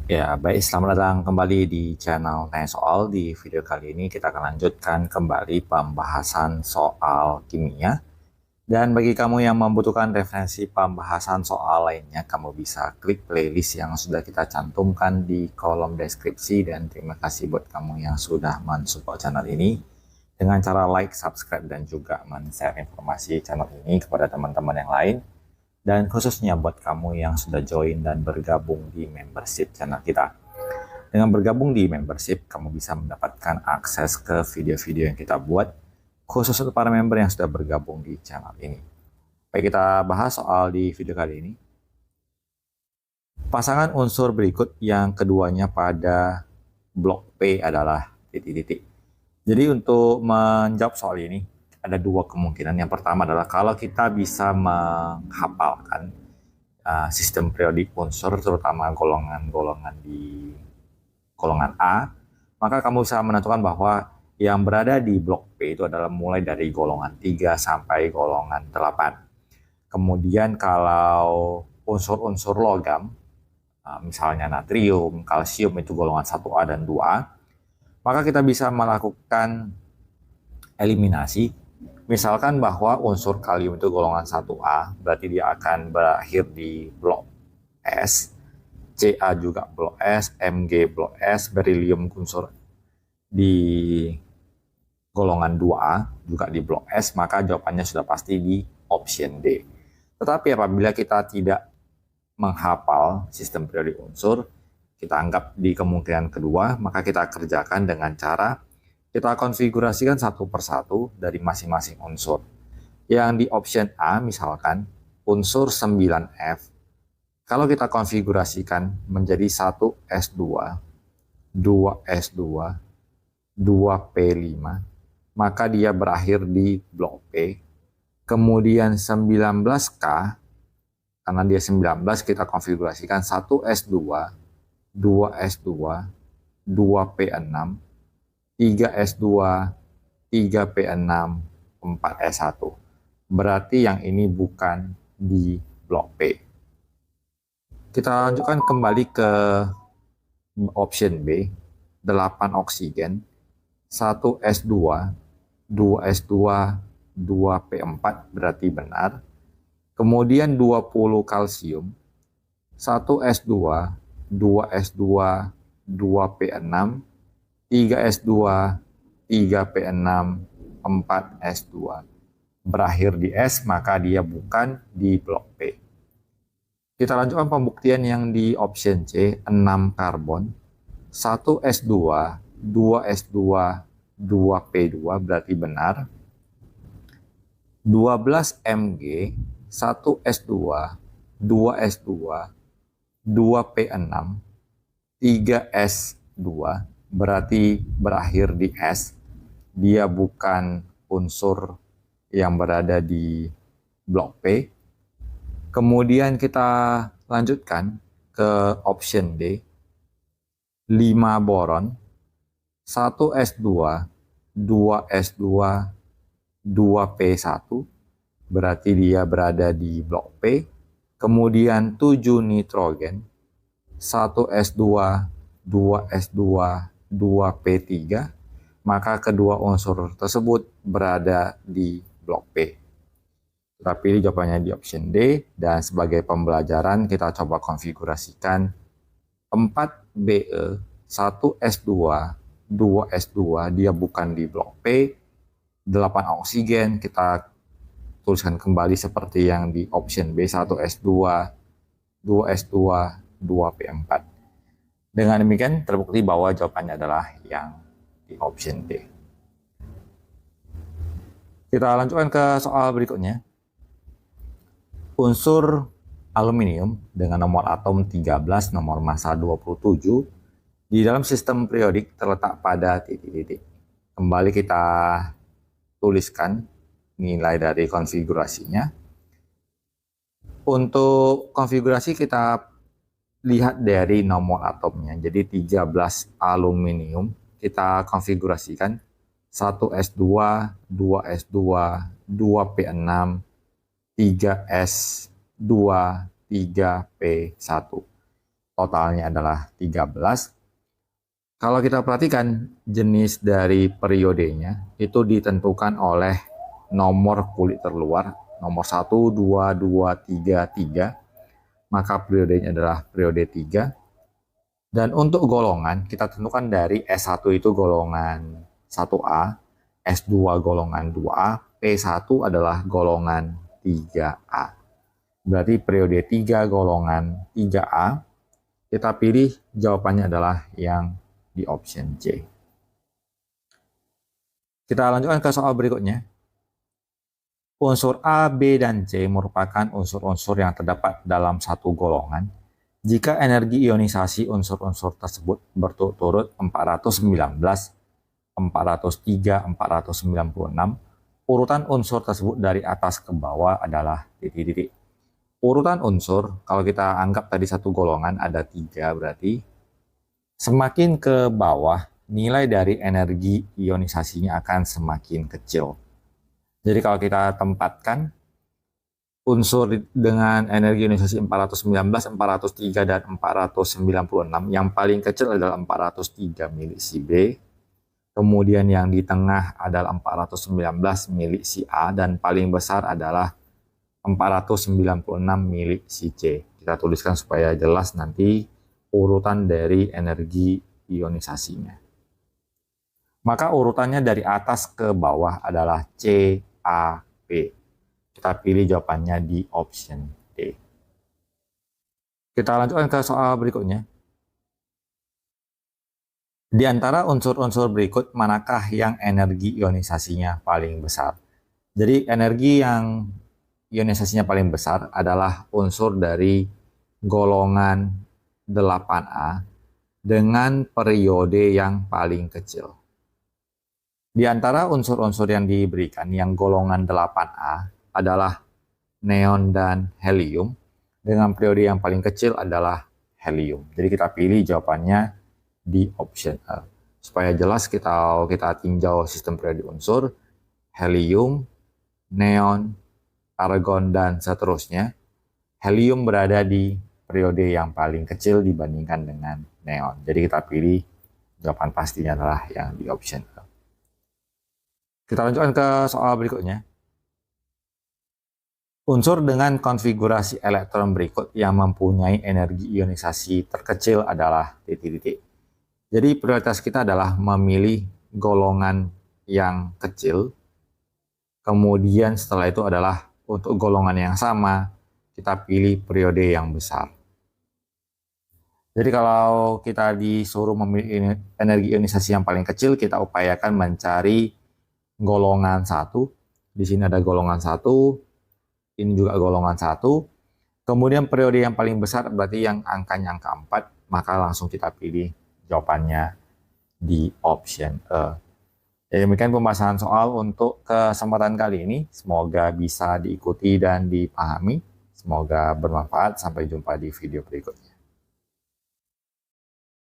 Ya, baik. Selamat datang kembali di channel Tanya Soal. Di video kali ini kita akan lanjutkan kembali pembahasan soal kimia. Dan bagi kamu yang membutuhkan referensi pembahasan soal lainnya, kamu bisa klik playlist yang sudah kita cantumkan di kolom deskripsi. Dan terima kasih buat kamu yang sudah mensupport channel ini dengan cara like, subscribe, dan juga men-share informasi channel ini kepada teman-teman yang lain. Dan khususnya buat kamu yang sudah join dan bergabung di membership channel kita. Dengan bergabung di membership, kamu bisa mendapatkan akses ke video-video yang kita buat khusus untuk para member yang sudah bergabung di channel ini. Baik, kita bahas soal di video kali ini. Pasangan unsur berikut yang keduanya pada blok P adalah titik-titik. Jadi untuk menjawab soal ini, ada dua kemungkinan. Yang pertama adalah kalau kita bisa menghafalkan sistem periodik unsur, terutama golongan-golongan di golongan A, maka kamu bisa menentukan bahwa yang berada di blok P itu adalah mulai dari golongan 3 sampai golongan 8. Kemudian kalau unsur-unsur logam, misalnya natrium, kalsium itu golongan 1A dan 2A, maka kita bisa melakukan eliminasi. Misalkan bahwa unsur kalium itu golongan 1A, berarti dia akan berakhir di blok S, Ca juga blok S, Mg blok S, berilium unsur di golongan 2A juga di blok S, maka jawabannya sudah pasti di option D. Tetapi apabila kita tidak menghafal sistem periodik unsur, kita anggap di kemungkinan kedua, maka kita kerjakan dengan cara kita konfigurasikan satu persatu dari masing-masing unsur. Yang di option A misalkan unsur 9F, kalau kita konfigurasikan menjadi 1S2, 2S2, 2P5, maka dia berakhir di blok P. Kemudian 19K, karena dia 19, kita konfigurasikan 1S2, 2S2, 2P6, 3S2, 3P6, 4S1. Berarti yang ini bukan di blok P. Kita lanjutkan kembali ke option B, 8 oksigen, 1S2, 2S2, 2P4 berarti benar. Kemudian 20 kalsium, 1S2, 2S2, 2P6, 3S2, 3P6, 4S2. Berakhir di S, maka dia bukan di blok P. Kita lanjutkan pembuktian yang di option C, 6 karbon, 1S2, 2S2, 2P2 berarti benar. 12 Mg, 1S2, 2S2, 2P6, 3S2 berarti berakhir di S. Dia bukan unsur yang berada di blok P. Kemudian kita lanjutkan ke option D, 5 boron, 1S2, 2S2, 2P1, berarti dia berada di blok P. Kemudian 7 nitrogen, 1S2, 2S2, 2P3, maka kedua unsur tersebut berada di blok P. Kita pilih jawabannya di option D, dan sebagai pembelajaran kita coba konfigurasikan 4Be, 1S2, 2S2, dia bukan di blok P. 8 oksigen, kita tuliskan kembali seperti yang di option B, 1S2, 2S2, 2P4. Dengan demikian terbukti bahwa jawabannya adalah yang di option D. Kita lanjutkan ke soal berikutnya. Unsur aluminium dengan nomor atom 13, nomor massa 27, di dalam sistem periodik terletak pada titik-titik. Kembali kita tuliskan nilai dari konfigurasinya. Untuk konfigurasi kita lihat dari nomor atomnya. Jadi 13 aluminium kita konfigurasikan 1S2, 2S2, 2P6, 3S2, 3P1. totalnya adalah 13. Kalau kita perhatikan jenis dari periodenya itu ditentukan oleh nomor kulit terluar, nomor 1, 2, 2, 3, 3. Maka periodenya adalah periode 3. Dan untuk golongan kita tentukan dari S1 itu golongan 1A, S2 golongan 2A, P1 adalah golongan 3A. Berarti periode 3 golongan 3A, kita pilih jawabannya adalah yang di option C. Kita lanjutkan ke soal berikutnya. Unsur A, B, dan C merupakan unsur-unsur yang terdapat dalam satu golongan. Jika energi ionisasi unsur-unsur tersebut berturut-turut 419, 403, 496, urutan unsur tersebut dari atas ke bawah adalah titik-titik. Urutan unsur, kalau kita anggap tadi satu golongan ada 3 berarti, semakin ke bawah, nilai dari energi ionisasinya akan semakin kecil. Jadi kalau kita tempatkan unsur dengan energi ionisasi 419, 403, dan 496, yang paling kecil adalah 403 milik si B. Kemudian yang di tengah adalah 419 milik si A, dan paling besar adalah 496 milik si C. Kita tuliskan supaya jelas nanti urutan dari energi ionisasinya. Maka urutannya dari atas ke bawah adalah C, A, P. Kita pilih jawabannya di option D. Kita lanjutkan ke soal berikutnya. Di antara unsur-unsur berikut, manakah yang energi ionisasinya paling besar? Jadi energi yang ionisasinya paling besar adalah unsur dari golongan 8A dengan periode yang paling kecil. Di antara unsur-unsur yang diberikan yang golongan 8A adalah neon dan helium, dengan periode yang paling kecil adalah helium. Jadi kita pilih jawabannya di option A. Supaya jelas kita tinjau sistem periode unsur, helium, neon, argon, dan seterusnya. Helium berada di periode yang paling kecil dibandingkan dengan neon. Jadi kita pilih jawaban pastinya adalah yang di option A. Kita lanjutkan ke soal berikutnya. Unsur dengan konfigurasi elektron berikut yang mempunyai energi ionisasi terkecil adalah titik-titik. Jadi prioritas kita adalah memilih golongan yang kecil. Kemudian setelah itu adalah untuk golongan yang sama, kita pilih periode yang besar. Jadi kalau kita disuruh memilih energi ionisasi yang paling kecil, kita upayakan mencari golongan 1. Di sini ada golongan 1, ini juga golongan 1. Kemudian periode yang paling besar berarti yang angkanya angka 4, maka langsung kita pilih jawabannya di option A. Jadi demikian pembahasan soal untuk kesempatan kali ini. Semoga bisa diikuti dan dipahami. Semoga bermanfaat. Sampai jumpa di video berikutnya.